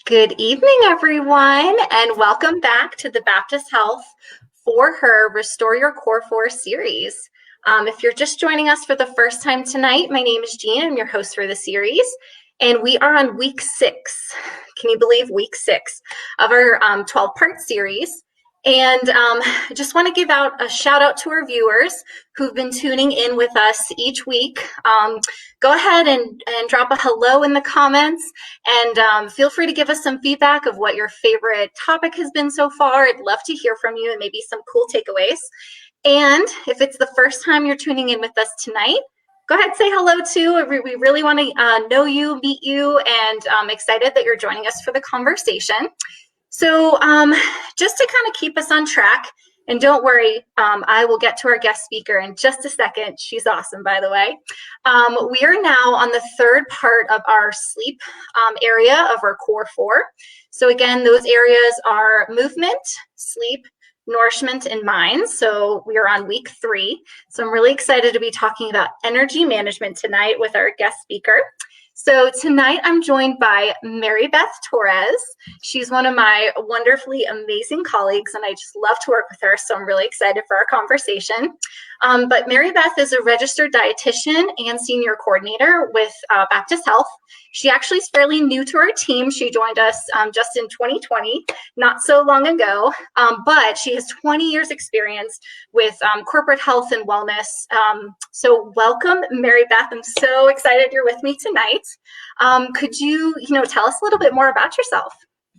Good evening, everyone, and welcome back to the Baptist Health For Her Restore Your Core 4 series. If you're just joining us for the first time tonight, my name is Jean. I'm your host for the series, and we are on week 6. Can you believe week 6 of our 12-part series? And I just want to give out a shout out to our viewers who've been tuning in with us each week. Go ahead and drop a hello in the comments, and feel free to give us some feedback of what your favorite topic has been so far. I'd love to hear from you and maybe some cool takeaways. And if it's the first time you're tuning in with us tonight, go ahead and say hello too. We really want to know you, meet you, and I'm excited that you're joining us for the conversation. So just to kind of keep us on track, and don't worry, I will get to our guest speaker in just a second. She's awesome, by the way. We are now on the third part of our sleep area of our core 4. So again, those areas are movement, sleep, nourishment, and mind. So we are on week 3. So I'm really excited to be talking about energy management tonight with our guest speaker. So tonight I'm joined by Mary Beth Torres. She's one of my wonderfully amazing colleagues, and I just love to work with her, so I'm really excited for our conversation. But Mary Beth is a registered dietitian and senior coordinator with Baptist Health. She actually is fairly new to our team. She joined us just in 2020, not so long ago, but she has 20 years experience with corporate health and wellness. So welcome, Mary Beth. I'm so excited you're with me tonight. Could you tell us a little bit more about yourself?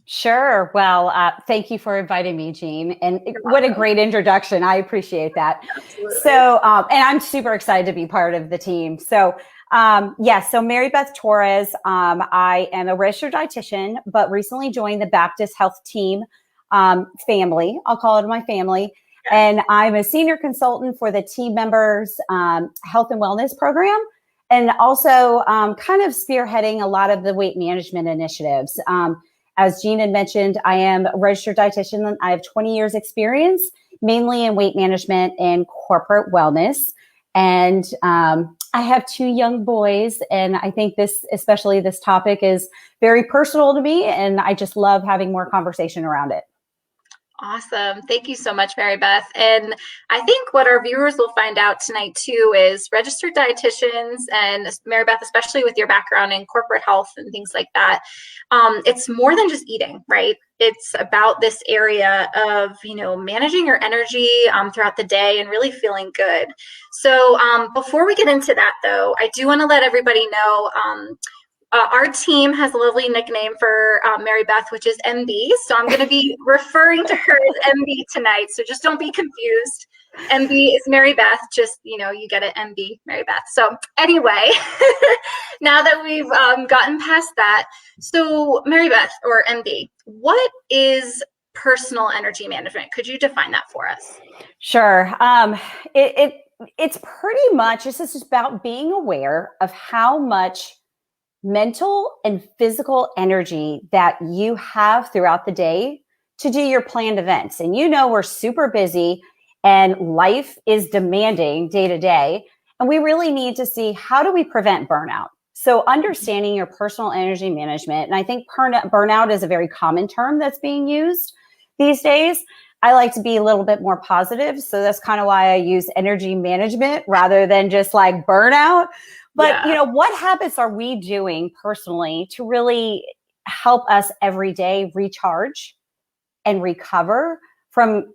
Sure. Well, thank you for inviting me, Jean. And what a great introduction. I appreciate that. Absolutely. So, and I'm super excited to be part of the team. So, so Mary Beth Torres, I am a registered dietitian, but recently joined the Baptist Health team family. I'll call it my family. And I'm a senior consultant for the team members' health and wellness program, and also kind of spearheading a lot of the weight management initiatives. As Jean had mentioned, I am a registered dietitian. I have 20 years experience, mainly in weight management and corporate wellness. And I have 2 young boys, and I think especially this topic is very personal to me, and I just love having more conversation around it. Awesome. Thank you so much, Mary Beth. And I think what our viewers will find out tonight too is registered dietitians, and Mary Beth, especially with your background in corporate health and things like that, it's more than just eating, right? It's about this area of, managing your energy throughout the day and really feeling good. So before we get into that though, I do want to let everybody know, our team has a lovely nickname for Mary Beth, which is MB. So I'm going to be referring to her as MB tonight. So just don't be confused. MB is Mary Beth. Just, you get it, MB, Mary Beth. So anyway, now that we've gotten past that, so Mary Beth, or MB, what is personal energy management? Could you define that for us? Sure. It's pretty much, it's just about being aware of how much mental and physical energy that you have throughout the day to do your planned events. And we're super busy and life is demanding day to day. And we really need to see, how do we prevent burnout? So understanding your personal energy management. And I think burnout is a very common term that's being used these days. I like to be a little bit more positive. So that's kind of why I use energy management rather than just like burnout. But, what habits are we doing personally to really help us every day recharge and recover from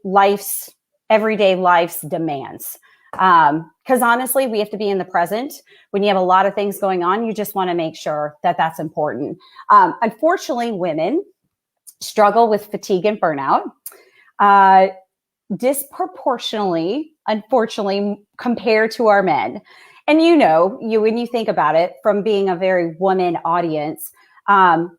everyday life's demands? Because honestly, we have to be in the present. When you have a lot of things going on, you just want to make sure that that's important. Unfortunately, women struggle with fatigue and burnout disproportionately, unfortunately, compared to our men. And when you think about it, from being a very woman audience,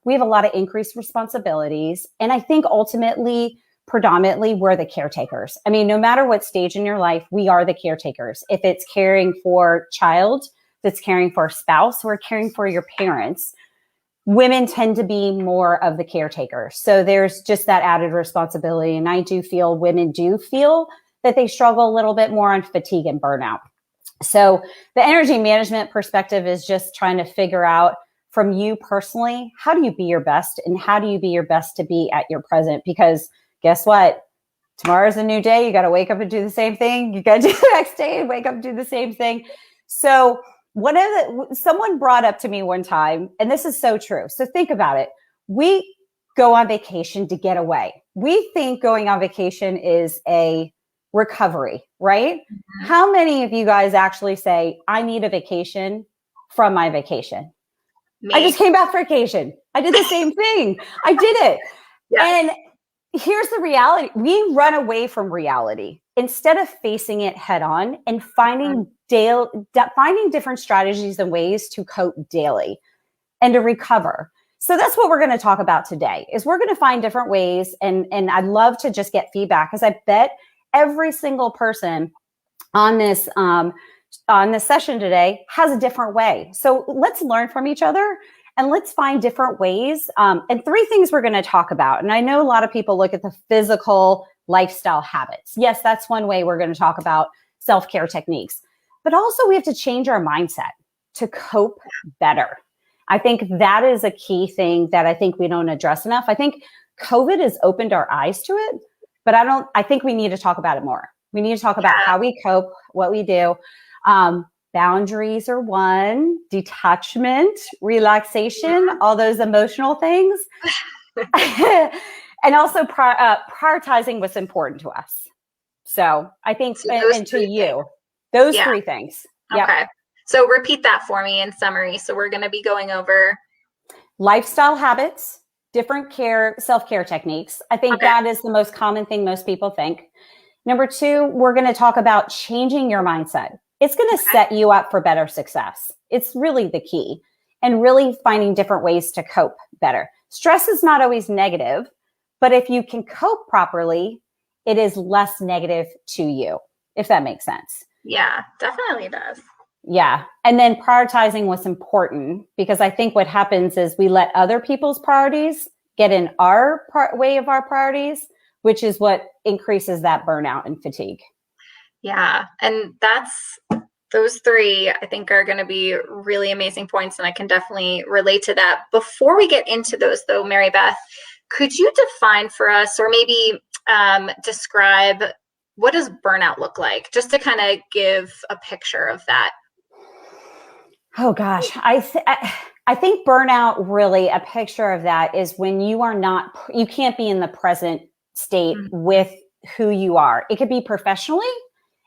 we have a lot of increased responsibilities. And I think ultimately, predominantly, we're the caretakers. I mean, no matter what stage in your life, we are the caretakers. If it's caring for a child, if it's caring for a spouse, or caring for your parents, women tend to be more of the caretaker. So there's just that added responsibility. And I do feel women do feel that they struggle a little bit more on fatigue and burnout. So the energy management perspective is just trying to figure out from you personally, how do you be your best, and how do you be your best to be at your present? Because guess what? Tomorrow's a new day. You got to wake up and do the same thing. You got to do the next day and wake up and do the same thing. So someone brought up to me one time, and this is so true. So think about it. We go on vacation to get away. We think going on vacation is a recovery, right? Mm-hmm. How many of you guys actually say, I need a vacation from my vacation? Me. I just came back from vacation. I did the same thing. I did it. Yes. And here's the reality. We run away from reality instead of facing it head on and finding different strategies and ways to cope daily and to recover. So that's what we're going to talk about today, is we're going to find different ways. And I'd love to just get feedback, because I bet every single person on this session today has a different way. So let's learn from each other and let's find different ways. And 3 things we're going to talk about. And I know a lot of people look at the physical lifestyle habits. Yes, that's one way we're going to talk about self-care techniques. But also we have to change our mindset to cope better. I think that is a key thing that I think we don't address enough. I think COVID has opened our eyes to it, but I think we need to talk about it more. We need to talk about how we cope, what we do. Boundaries are one, detachment, relaxation, all those emotional things. And also prioritizing what's important to us. So I think, and to you, those 3 things. Okay. Yep. So repeat that for me in summary. So we're going to be going over lifestyle habits, different self-care techniques. I think that is the most common thing most people think. Number 2, we're going to talk about changing your mindset. It's going to set you up for better success. It's really the key, and really finding different ways to cope better. Stress is not always negative, but if you can cope properly, it is less negative to you, if that makes sense. Yeah, definitely does. Yeah. And then prioritizing what's important, because I think what happens is we let other people's priorities get in our way of our priorities, which is what increases that burnout and fatigue. Yeah. And those 3, I think, are going to be really amazing points. And I can definitely relate to that. Before we get into those, though, Mary Beth, could you define for us, or maybe describe, what does burnout look like? Just to kind of give a picture of that. Oh, gosh. I think burnout, really, a picture of that is when you can't be in the present state with who you are. It could be professionally.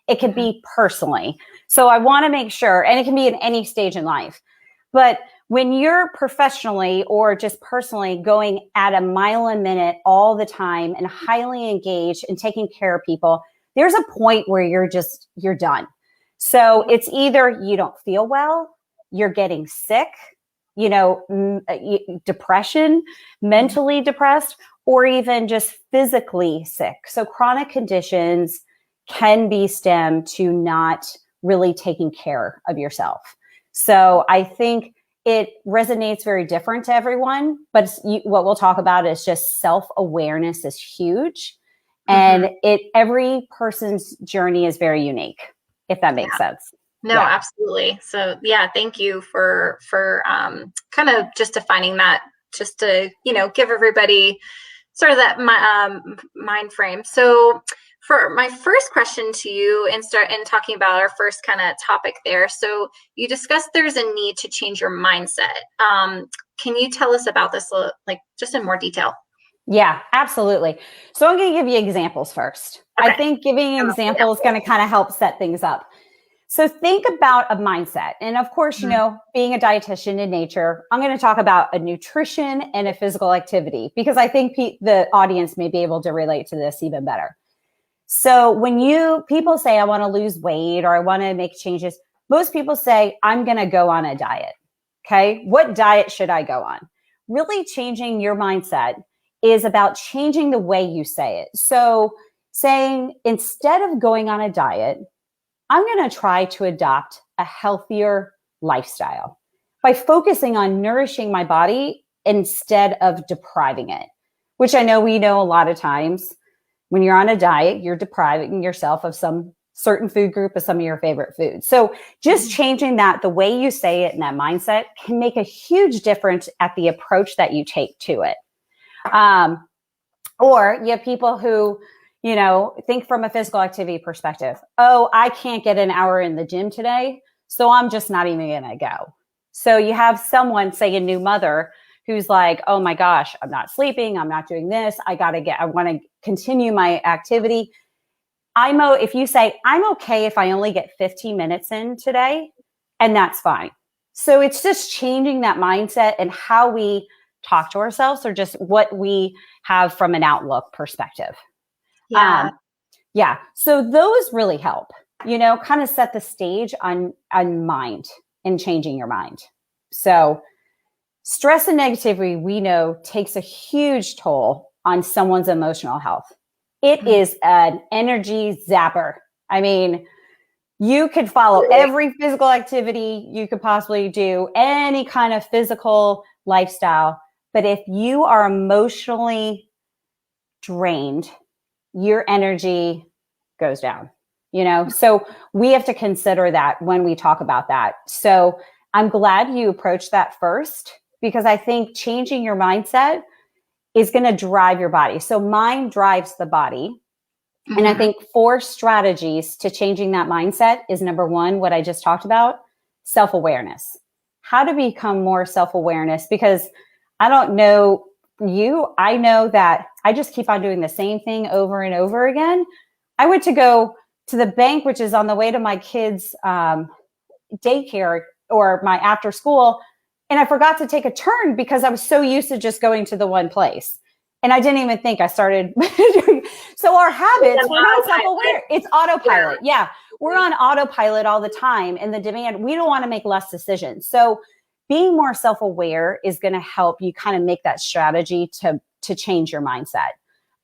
It could be personally. So I want to make sure, and it can be at any stage in life, but when you're professionally or just personally going at a mile a minute all the time and highly engaged and taking care of people, there's a point where you're done. So it's either you don't feel well, you're getting sick, depression, mentally depressed, or even just physically sick. So chronic conditions can be stemmed to not really taking care of yourself. So I think it resonates very different to everyone, but what we'll talk about is just self-awareness is huge. And every person's journey is very unique, if that makes sense. No, absolutely. So thank you for kind of just defining that, just to, give everybody sort of that mind frame. So for my first question to you, and talking about our first kind of topic there. So you discussed there's a need to change your mindset. Can you tell us about this, just in more detail? Yeah, absolutely. So I'm going to give you examples first. Okay. I think giving examples is going to kind of help set things up. So think about a mindset. And of course, being a dietitian in nature, I'm going to talk about a nutrition and a physical activity, because I think the audience may be able to relate to this even better. So when people say, I want to lose weight or I want to make changes, most people say, I'm going to go on a diet. Okay. What diet should I go on? Really changing your mindset is about changing the way you say it. So saying, instead of going on a diet, I'm going to try to adopt a healthier lifestyle by focusing on nourishing my body instead of depriving it, which I know we know a lot of times when you're on a diet, you're depriving yourself of some certain food group as some of your favorite foods. So just changing that, the way you say it and that mindset can make a huge difference at the approach that you take to it. Or you have people who, think from a physical activity perspective. Oh, I can't get an hour in the gym today, so I'm just not even going to go. So you have someone, say a new mother, who's like, oh my gosh, I'm not sleeping. I'm not doing this. I want to continue my activity. If you say, I'm okay if I only get 15 minutes in today, and that's fine. So it's just changing that mindset and how we talk to ourselves, or just what we have from an outlook perspective. Yeah. So those really help, kind of set the stage on mind and changing your mind. So stress and negativity, we know, takes a huge toll on someone's emotional health. It is an energy zapper. I mean, you could follow every physical activity you could possibly do, any kind of physical lifestyle. But if you are emotionally drained, your energy goes down, So we have to consider that when we talk about that. So I'm glad you approached that first, because I think changing your mindset is going to drive your body. So mind drives the body. And I think 4 strategies to changing that mindset is, number 1, what I just talked about, self-awareness. How to become more self-awareness, because I don't know you, I know that I just keep on doing the same thing over and over again. I went to go to the bank, which is on the way to my kids' daycare or my after school, and I forgot to take a turn because I was so used to just going to the one place. And I didn't even think I started. So our habits, we're not self-aware. It's autopilot. Yeah. We're on autopilot all the time. And the demand, we don't want to make less decisions. So being more self-aware is going to help you kind of make that strategy to change your mindset.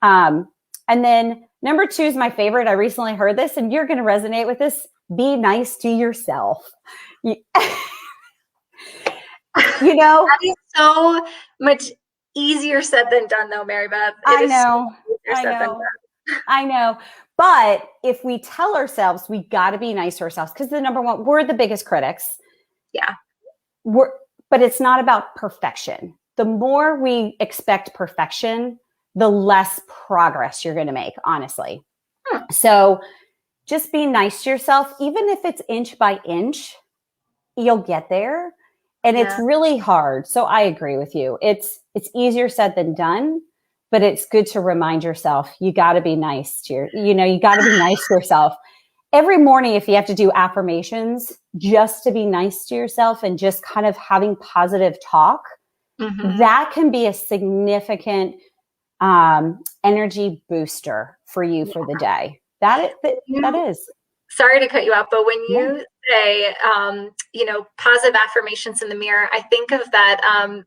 And then number 2 is my favorite. I recently heard this, and you're going to resonate with this. Be nice to yourself. That is so much easier said than done, though, Mary Beth. I know. But if we tell ourselves we got to be nice to ourselves, because the number 1, we're the biggest critics. Yeah. But it's not about perfection. The more we expect perfection, the less progress you're going to make, honestly. So just be nice to yourself, even if it's inch by inch, you'll get there. And it's really hard. So I agree with you. It's easier said than done, but it's good to remind yourself, you got to be nice to you got to be nice to yourself. Every morning, if you have to do affirmations, just to be nice to yourself and just kind of having positive talk, that can be a significant energy booster for you for the day. That is. Sorry to cut you off, but when you say, positive affirmations in the mirror, I think of that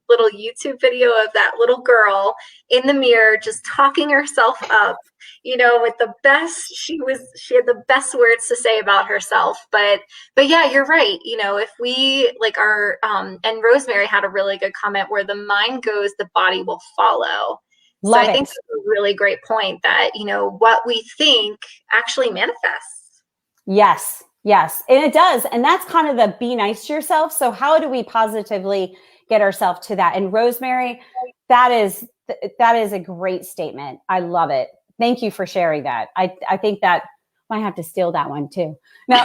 little YouTube video of that little girl in the mirror just talking herself up, with the best, she had the best words to say about herself. But yeah, you're right. If we and Rosemary had a really good comment, where the mind goes, the body will follow. So I think that's a really great point, that, what we think actually manifests. Yes. And it does. And that's kind of the be nice to yourself. So how do we positively get ourselves to that? And Rosemary, that is a great statement. I love it. Thank you for sharing that. I think that I might have to steal that one too. No.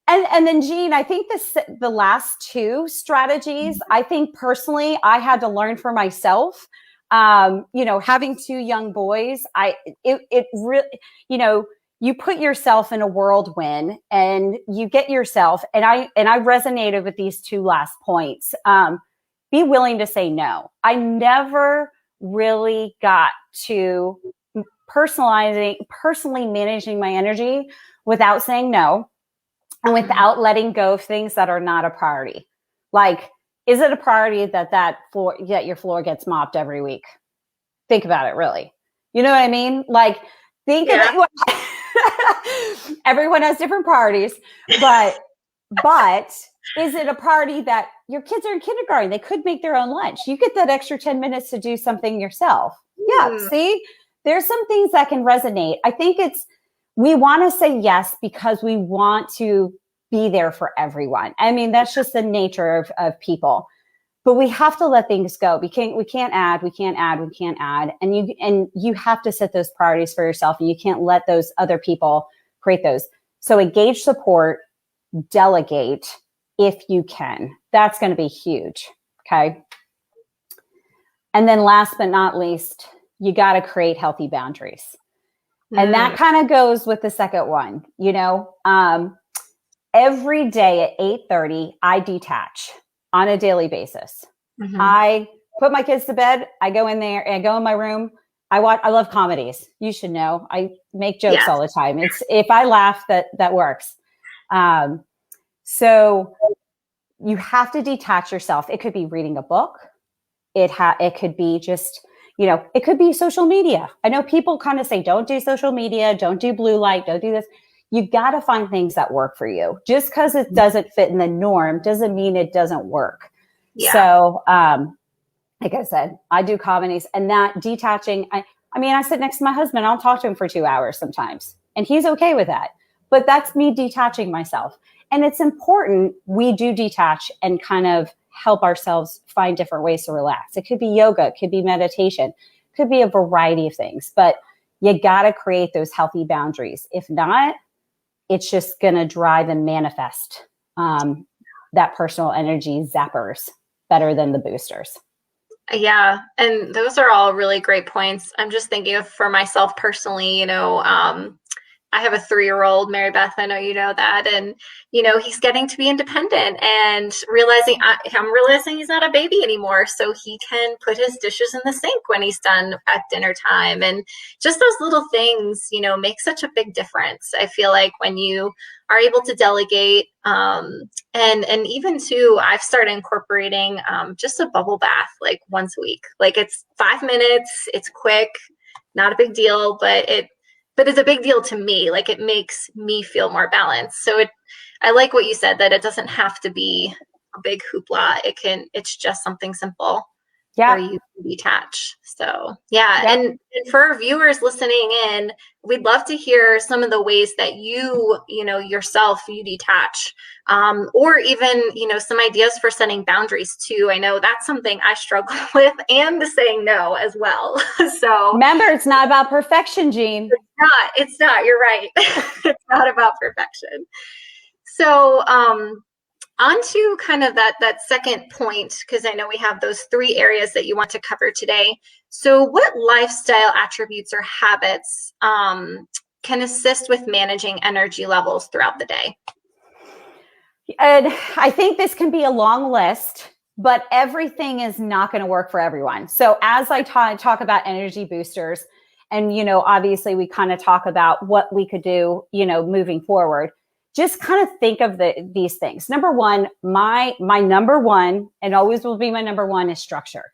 And then Jean, I think the last 2 strategies, I think personally, I had to learn for myself. Having 2 young boys, it really, you put yourself in a whirlwind and you get yourself, and I resonated with these 2 last points. Be willing to say no. I never really got to personally managing my energy without saying no and without letting go of things that are not a priority. Like, is it a priority that your floor gets mopped every week? Think about it, really. You know what I mean? Like, think of it. Everyone has different priorities, but is it a priority that your kids are in kindergarten? They could make their own lunch. You get that extra 10 minutes to do something yourself. Yeah. See, there's some things that can resonate. I think we want to say yes because we want to be there for everyone. I mean, that's just the nature of people. But we have to let things go. We can't add. And you have to set those priorities for yourself, and you can't let those other people create those. So engage support, delegate if you can. That's going to be huge. Okay. And then last but not least, you got to create healthy boundaries. And that kind of goes with the second one. Every day at 8:30, I detach on a daily basis. I put my kids to bed. I go in there and I go in my room. I love comedies. You should know. I make jokes all the time. If I laugh, that works. So you have to detach yourself. It could be reading a book. It could be just, it could be social media. I know people kind of say, don't do social media, don't do blue light, don't do this. You got to find things that work for you. Just because it doesn't fit in the norm doesn't mean it doesn't work. Yeah. So, like I said, I do comedies, and that detaching, I sit next to my husband, I'll talk to him for 2 hours sometimes, and he's okay with that. But that's me detaching myself. And it's important we do detach and kind of help ourselves find different ways to relax. It could be yoga, it could be meditation, it could be a variety of things, but you got to create those healthy boundaries. If not, it's just going to drive and manifest that personal energy zappers better than the boosters. Yeah. And those are all really great points. I'm just thinking of for myself personally, I have a 3-year-old, Mary Beth. I know you know that. And, he's getting to be independent and I'm realizing he's not a baby anymore. So he can put his dishes in the sink when he's done at dinner time. And just those little things, make such a big difference. I feel like when you are able to delegate, and even too, I've started incorporating just a bubble bath like once a week. Like it's 5 minutes, it's quick, not a big deal, but it's a big deal to me. Like it makes me feel more balanced. So I like what you said, that it doesn't have to be a big hoopla. It's just something simple where you can detach. So And for our viewers listening in, we'd love to hear some of the ways that you yourself, you detach, or even, some ideas for setting boundaries too. I know that's something I struggle with, and the saying no as well. So remember, it's not about perfection, Jean. It's not, you're right. It's not about perfection. So, on to kind of that second point, because I know we have those 3 areas that you want to cover today. So what lifestyle attributes or habits can assist with managing energy levels throughout the day? And I think this can be a long list, but everything is not going to work for everyone. So as I talk about energy boosters, and, obviously we kind of talk about what we could do, moving forward. Just kind of think of these things. Number one, my number one, and always will be my number one, is structure.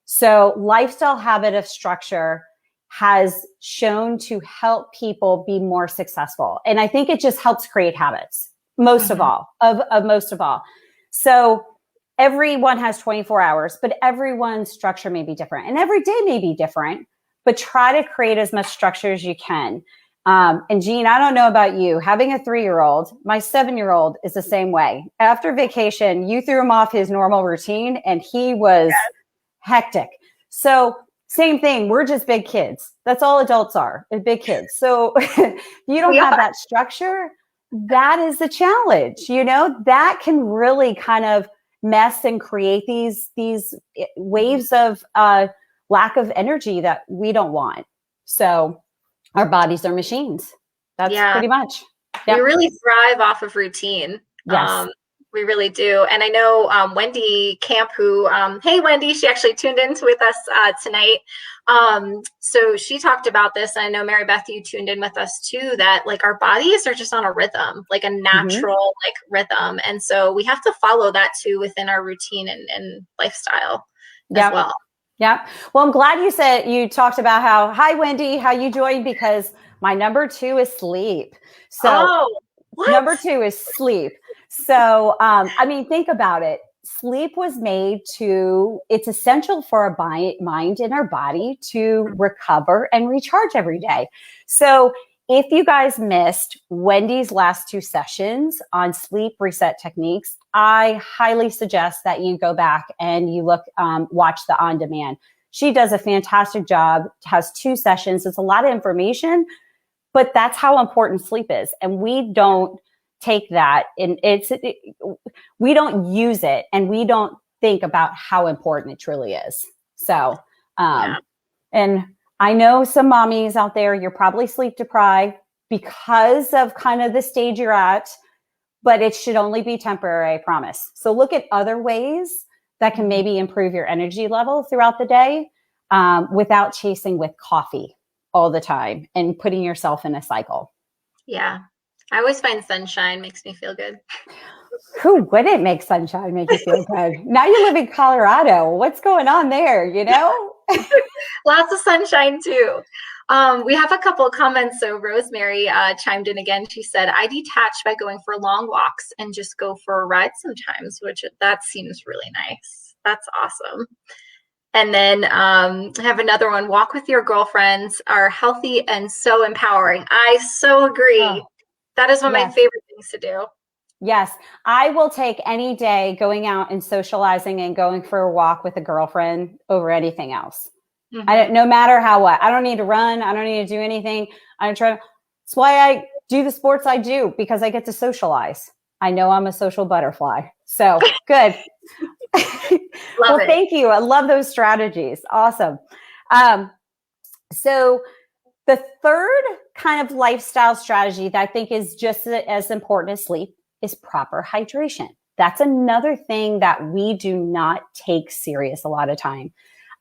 So lifestyle habit of structure has shown to help people be more successful. And I think it just helps create habits, most of all. So everyone has 24 hours, but everyone's structure may be different. And every day may be different, but try to create as much structure as you can. And Jean, I don't know about you, having a 3-year-old, my 7-year-old is the same way. After vacation, you threw him off his normal routine and he was hectic. So same thing. We're just big kids. That's all adults are, big kids. So you don't have that structure. That is the challenge, that can really kind of mess and create these waves of lack of energy that we don't want. So our bodies are machines. That's pretty much. Yep. We really thrive off of routine. Yes. We really do. And I know Wendy Camp, who, hey, Wendy, she actually tuned in with us tonight. So she talked about this. I know, Mary Beth, you tuned in with us too, that like our bodies are just on a rhythm, like a natural rhythm. And so we have to follow that too within our routine and lifestyle as well. Yeah. Well, I'm glad you talked about hi, Wendy, how you joined, because my number 2 is sleep. So number 2 is sleep. So, think about it. sleep was made it's essential for our mind and our body to recover and recharge every day. So if you guys missed Wendy's last 2 sessions on sleep reset techniques, I highly suggest that you go back and you watch the on demand. She does a fantastic job, has 2 sessions. It's a lot of information, but that's how important sleep is. And we don't take that and we don't use it, and we don't think about how important it truly is. So, and I know some mommies out there, you're probably sleep deprived because of kind of the stage you're at, but it should only be temporary, I promise. So look at other ways that can maybe improve your energy level throughout the day, without chasing with coffee all the time and putting yourself in a cycle. Yeah. I always find sunshine makes me feel good. Who wouldn't make sunshine make you feel good? Now you live in Colorado. What's going on there, you know? Lots of sunshine too. We have a couple of comments. So Rosemary chimed in again. She said, I detach by going for long walks and just go for a ride sometimes, that seems really nice. That's awesome. And then I have another one. Walk with your girlfriends are healthy and so empowering. I so agree. Oh, that is one of my favorite things to do. Yes. I will take any day going out and socializing and going for a walk with a girlfriend over anything else. No matter what. I don't need to run. I don't need to do anything. That's why I do the sports I do, because I get to socialize. I know I'm a social butterfly. So good. Well, thank you. I love those strategies. Awesome. So the third kind of lifestyle strategy that I think is just as important as sleep is proper hydration. That's another thing that we do not take serious a lot of time.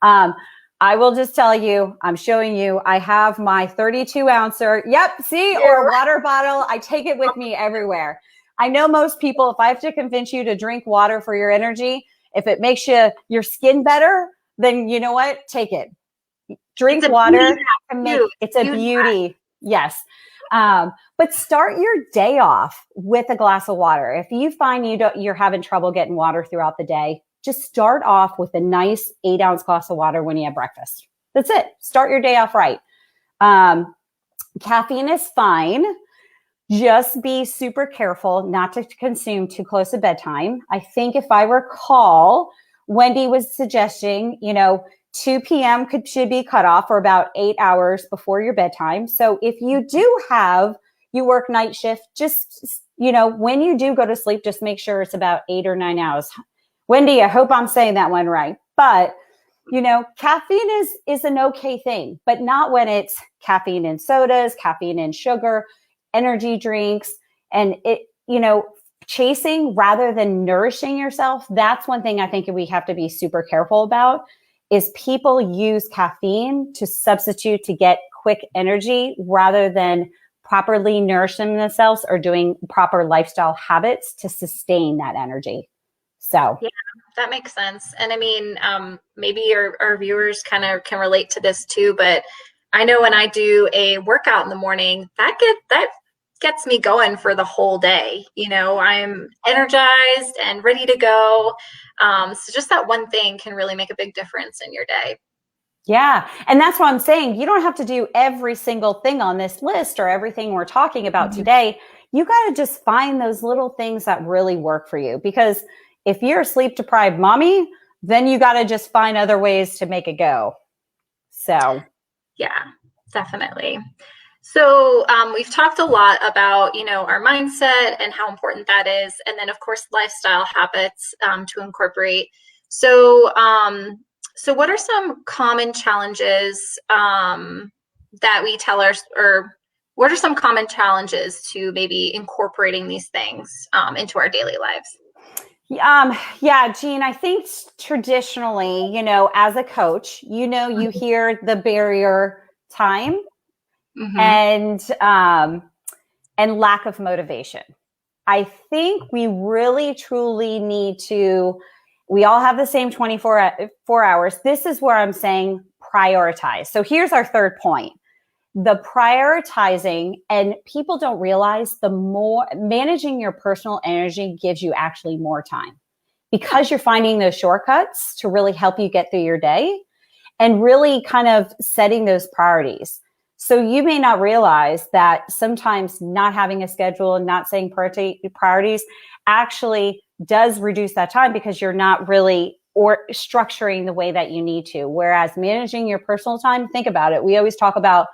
I will just tell you, I'm showing you, I have my 32 ouncer. Yep. See, or a water bottle. I take it with me everywhere. I know most people, if I have to convince you to drink water for your energy, if it makes your skin better, then you know what? Take it. Drink water. It's a beauty. Yes. But start your day off with a glass of water. If you find you're having trouble getting water throughout the day, just start off with a nice 8-ounce glass of water when you have breakfast. That's it. Start your day off right. Caffeine is fine. Just be super careful not to consume too close to bedtime. I think if I recall, Wendy was suggesting, 2 p.m. should be cut off for about 8 hours before your bedtime. So if you you work night shift, just, when you do go to sleep, just make sure it's about 8 or 9 hours. Wendy, I hope I'm saying that one right. But, caffeine is an okay thing, but not when it's caffeine in sodas, caffeine in sugar, energy drinks, and chasing rather than nourishing yourself. That's one thing I think we have to be super careful about, is people use caffeine to substitute to get quick energy rather than properly nourishing themselves or doing proper lifestyle habits to sustain that energy. So yeah, that makes sense. And I mean, maybe our viewers kind of can relate to this too, but I know when I do a workout in the morning, that gets me going for the whole day. I'm energized and ready to go. So just that one thing can really make a big difference in your day. Yeah. And that's what I'm saying. You don't have to do every single thing on this list or everything we're talking about today. You got to just find those little things that really work for you, because if you're a sleep deprived mommy, then you got to just find other ways to make it go. So yeah, definitely. So we've talked a lot about, our mindset and how important that is. And then, of course, lifestyle habits to incorporate. So what are some common challenges that we tell or what are some common challenges to maybe incorporating these things into our daily lives? Yeah, Jean, I think traditionally, as a coach, you hear the barrier time. And lack of motivation. I think we really, truly need we all have the same 24 hours. This is where I'm saying prioritize. So here's our third point. The prioritizing, and people don't realize, the more managing your personal energy gives you actually more time. because you're finding those shortcuts to really help you get through your day and really kind of setting those priorities. So you may not realize that sometimes not having a schedule and not saying priorities actually does reduce that time because you're not really or structuring the way that you need to. Whereas managing your personal time, think about it. We always talk about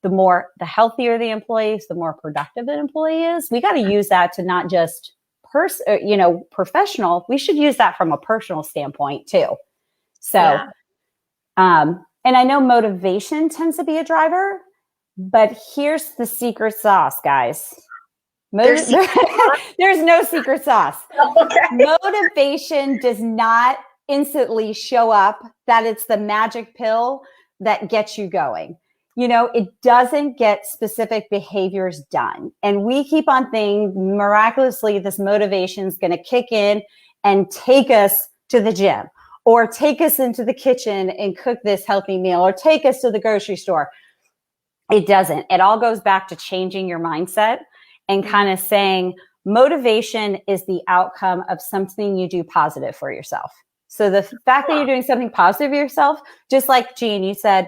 the healthier the employee, the more productive an employee is. We got to use that to not just professional. We should use that from a personal standpoint too. So, and I know motivation tends to be a driver, but here's the secret sauce, guys. There's no secret sauce. Okay. Motivation does not instantly show up that it's the magic pill that gets you going. It doesn't get specific behaviors done. And we keep on thinking miraculously this motivation is going to kick in and take us to the gym or take us into the kitchen and cook this healthy meal or take us to the grocery store. It doesn't. It all goes back to changing your mindset and kind of saying motivation is the outcome of something you do positive for yourself. So the fact that you're doing something positive for yourself, just like Jean, you said,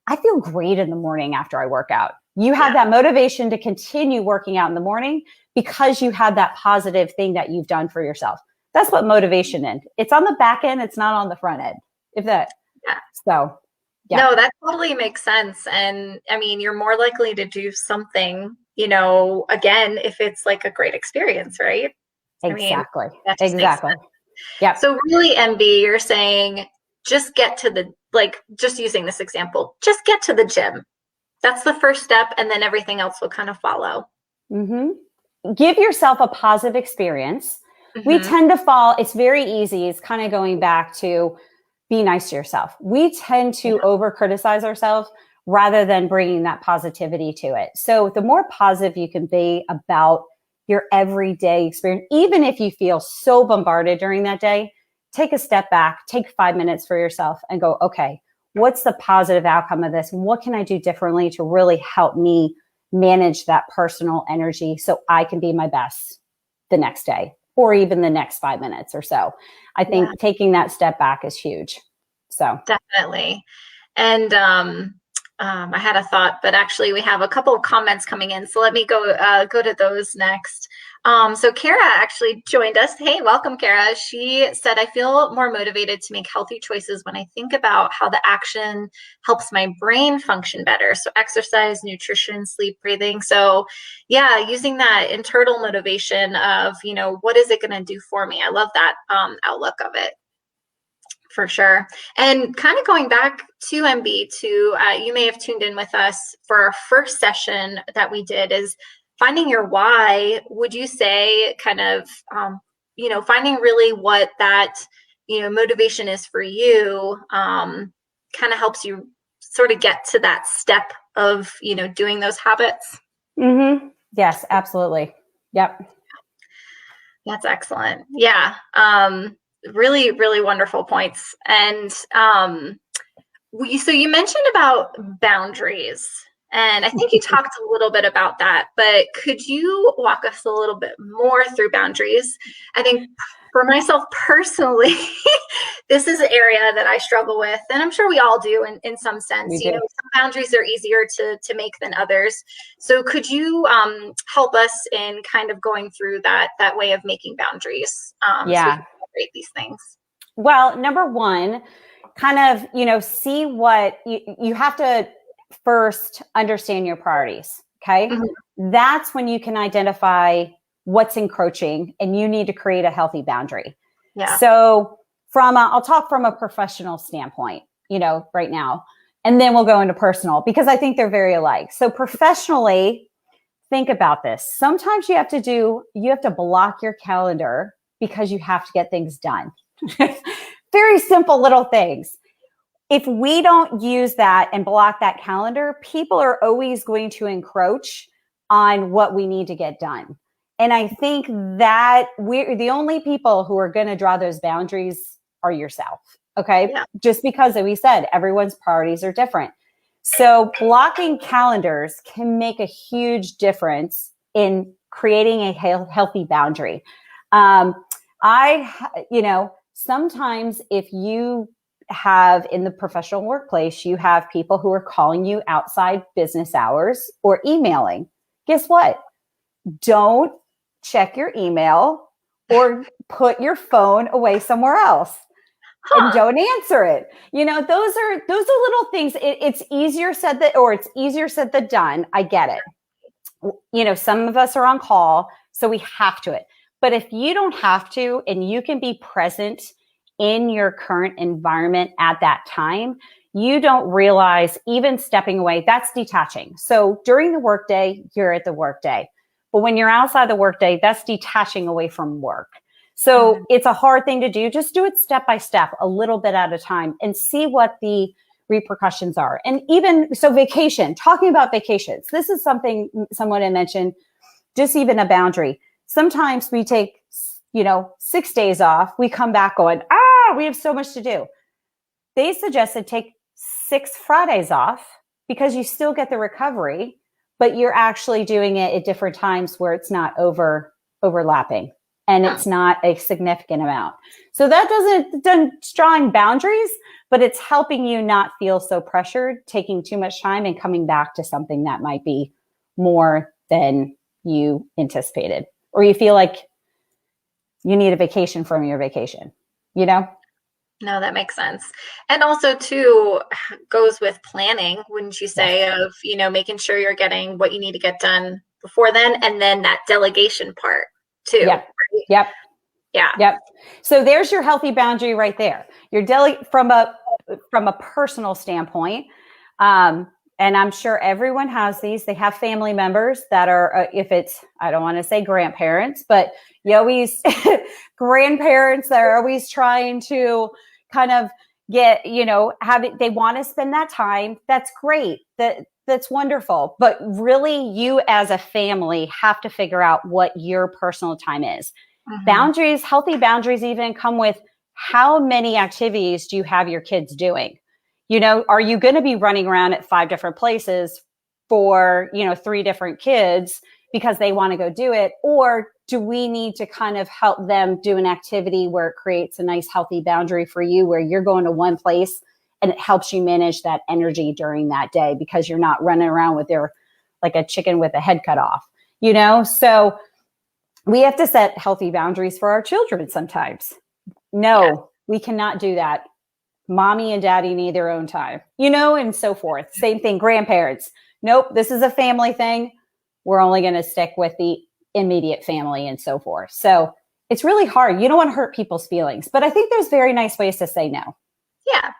I feel great in the morning after I work out. You have that motivation to continue working out in the morning because you have that positive thing that you've done for yourself. That's what motivation is. It's on the back end. It's not on the front end. So, yeah. No, that totally makes sense. And I mean, you're more likely to do something, again, if it's like a great experience, right? Exactly. Exactly. Yeah. So really, MB, you're saying just get to just using this example, just get to the gym. That's the first step. And then everything else will kind of follow. Mm-hmm. Give yourself a positive experience. Mm-hmm. We tend to fall. It's very easy. It's kind of going back to be nice to yourself. We tend to over criticize ourselves rather than bringing that positivity to it. So the more positive you can be about your everyday experience, even if you feel so bombarded during that day, take a step back, take 5 minutes for yourself and go, okay, what's the positive outcome of this? What can I do differently to really help me manage that personal energy so I can be my best the next day or even the next 5 minutes or so? I think taking that step back is huge. So definitely. And I had a thought, but actually we have a couple of comments coming in. So let me go to those next. So Kara actually joined us. Hey, welcome, Kara. She said, I feel more motivated to make healthy choices when I think about how the action helps my brain function better. So exercise, nutrition, sleep, breathing. So yeah, using that internal motivation of, what is it going to do for me? I love that outlook of it. For sure. And kind of going back to MB you may have tuned in with us for our first session that we did is finding your why. Would you say kind of, finding really what that, motivation is for you, kind of helps you sort of get to that step of, doing those habits? Mm-hmm. Yes, absolutely. Yep. That's excellent. Yeah. Really, really wonderful points. And so you mentioned about boundaries, and I think you talked a little bit about that, but could you walk us a little bit more through boundaries? I think for myself personally, this is an area that I struggle with, and I'm sure we all do in some sense. Some boundaries are easier to make than others. So could you help us in kind of going through that way of making boundaries? So we can separate these things. Well, number one, kind of, see what you have to first understand your priorities. Okay. Mm-hmm. That's when you can identify what's encroaching and you need to create a healthy boundary. Yeah. So I'll talk from a professional standpoint, right now, and then we'll go into personal because I think they're very alike. So professionally, think about this. Sometimes you have to block your calendar because you have to get things done. Very simple little things. If we don't use that and block that calendar, people are always going to encroach on what we need to get done. And I think that we're the only people who are going to draw those boundaries are yourself. Okay. Yeah. Just because, as we said, everyone's priorities are different. So blocking calendars can make a huge difference in creating a healthy boundary. Sometimes if you have in the professional workplace, you have people who are calling you outside business hours or emailing. Guess what? Don't check your email or put your phone away somewhere else. And don't answer it. Those are little things. It's easier said than done. I get it. Some of us are on call, so we have to it. But if you don't have to, and you can be present in your current environment at that time, you don't realize even stepping away, that's detaching. So during the workday, you're at the workday. But when you're outside the workday, that's detaching away from work. So it's a hard thing to do. Just do it step by step, a little bit at a time, and see what the repercussions are. And even so, talking about vacations, this is something someone had mentioned, just even a boundary. Sometimes we take, 6 days off. We come back going, we have so much to do. They suggested take 6 Fridays off because you still get the recovery, but you're actually doing it at different times where it's not overlapping. And it's not a significant amount. So that doesn't drawing boundaries, but it's helping you not feel so pressured, taking too much time and coming back to something that might be more than you anticipated, or you feel like you need a vacation from your vacation, No, that makes sense. And also too, goes with planning, wouldn't you say, of, making sure you're getting what you need to get done before then, and then that delegation part too. Yep. Right? Yep. Yeah. Yep. So there's your healthy boundary right there. You're from a personal standpoint. And I'm sure everyone has these. They have family members that are, I don't want to say grandparents, but you always grandparents that are always trying to kind of get, they want to spend that time. That's great. That's wonderful. But really, you as a family have to figure out what your personal time is. Boundaries, healthy boundaries even come with how many activities do you have your kids doing? Are you going to be running around at 5 different places for, 3 different kids because they want to go do it? Or do we need to kind of help them do an activity where it creates a nice healthy boundary for you, where you're going to one place and it helps you manage that energy during that day because you're not running around with like a chicken with a head cut off, So we have to set healthy boundaries for our children sometimes. No, we cannot do that. Mommy and daddy need their own time, and so forth. Same thing, grandparents. Nope, this is a family thing. We're only going to stick with the immediate family and so forth. So it's really hard. You don't want to hurt people's feelings, but I think there's very nice ways to say no. Yeah,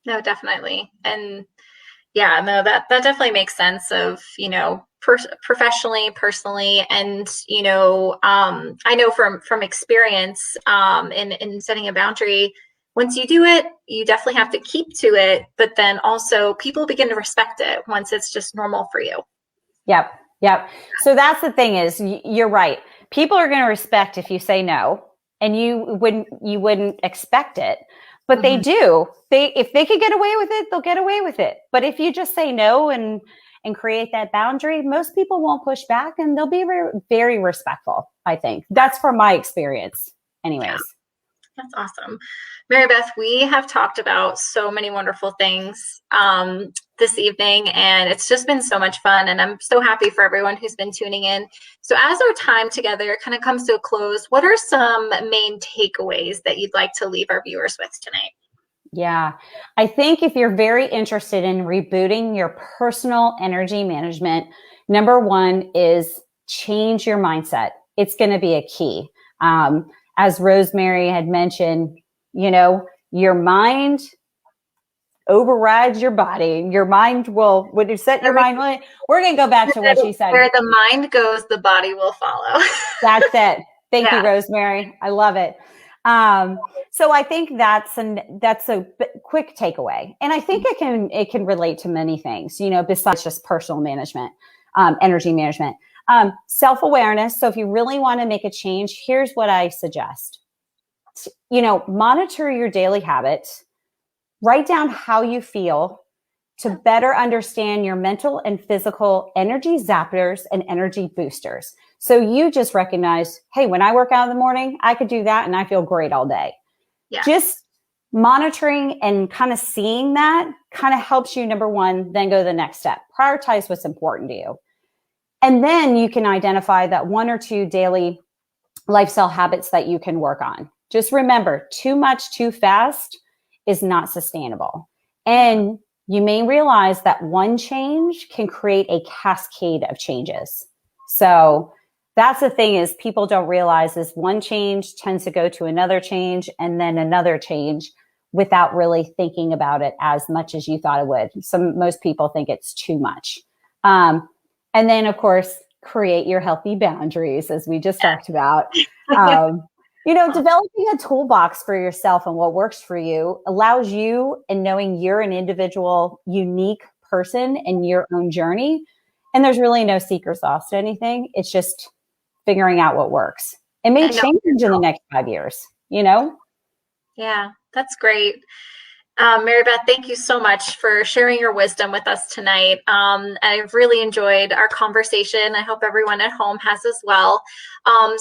no, definitely. And yeah, no, that definitely makes sense of, professionally, personally. And, I know from experience in setting a boundary, once you do it, you definitely have to keep to it. But then also people begin to respect it once it's just normal for you. Yep. So that's the thing is, you're right. People are going to respect if you say no, and you wouldn't expect it. But they do. If they could get away with it, they'll get away with it. But if you just say no and create that boundary, most people won't push back, and they'll be very, very respectful. I think that's from my experience. Anyways. Yeah. That's awesome. Mary Beth, we have talked about so many wonderful things this evening, and it's just been so much fun. And I'm so happy for everyone who's been tuning in. So as our time together kind of comes to a close, what are some main takeaways that you'd like to leave our viewers with tonight? Yeah, I think if you're very interested in rebooting your personal energy management, number one is change your mindset. It's going to be a key. As Rosemary had mentioned, your mind overrides your body. Your mind will, when you set your mind, we're going to go back to what she said. Where the mind goes, the body will follow. That's it. Thank you, Rosemary. I love it. So I think that's a quick takeaway. And I think it can relate to many things, besides just personal management, energy management. Self-awareness. So if you really want to make a change, here's what I suggest. Monitor your daily habits, write down how you feel to better understand your mental and physical energy zappers and energy boosters. So you just recognize, hey, when I work out in the morning, I could do that and I feel great all day. Yeah. Just monitoring and kind of seeing that kind of helps you, number one, then go to the next step. Prioritize what's important to you. And then you can identify that 1 or 2 daily lifestyle habits that you can work on. Just remember, too much too fast is not sustainable. And you may realize that one change can create a cascade of changes. So that's the thing, is people don't realize is one change tends to go to another change and then another change without really thinking about it as much as you thought it would. Most people think it's too much. And then, of course, create your healthy boundaries, as we just talked about. Developing a toolbox for yourself and what works for you allows you, and knowing you're an individual, unique person in your own journey. And there's really no secret sauce to anything. It's just figuring out what works. It may change in the next 5 years, Yeah, that's great. Mary Beth, thank you so much for sharing your wisdom with us tonight. I've really enjoyed our conversation. I hope everyone at home has as well.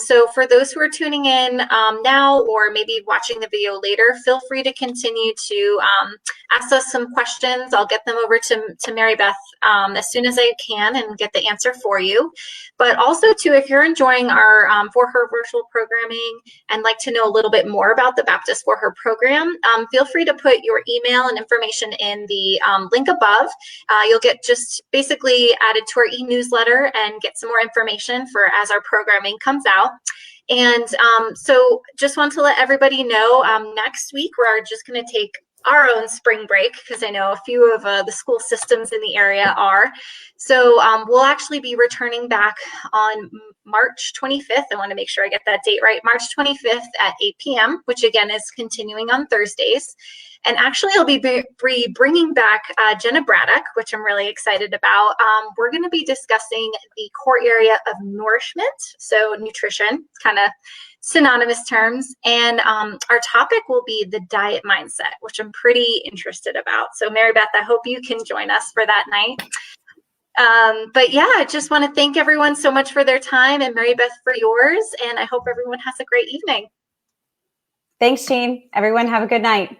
So for those who are tuning in now, or maybe watching the video later, feel free to continue to ask us some questions. I'll get them over to Mary Beth as soon as I can and get the answer for you. But also too, if you're enjoying our For Her virtual programming and like to know a little bit more about the Baptist For Her program, feel free to put your email and information in the link above. You'll get just basically added to our e-newsletter and get some more information for as our programming comes out. And so just want to let everybody know, next week we're just going to take our own spring break, because I know a few of the school systems in the area are. So we'll actually be returning back on March 25th. I want to make sure I get that date right. March 25th at 8 p.m., which again is continuing on Thursdays. And actually, I'll be bringing back Jenna Braddock, which I'm really excited about. We're going to be discussing the core area of nourishment, so nutrition, kind of synonymous terms. And our topic will be the diet mindset, which I'm pretty interested about. So Mary Beth, I hope you can join us for that night. But yeah, I just want to thank everyone so much for their time, and Mary Beth for yours. And I hope everyone has a great evening. Thanks, Jean. Everyone have a good night.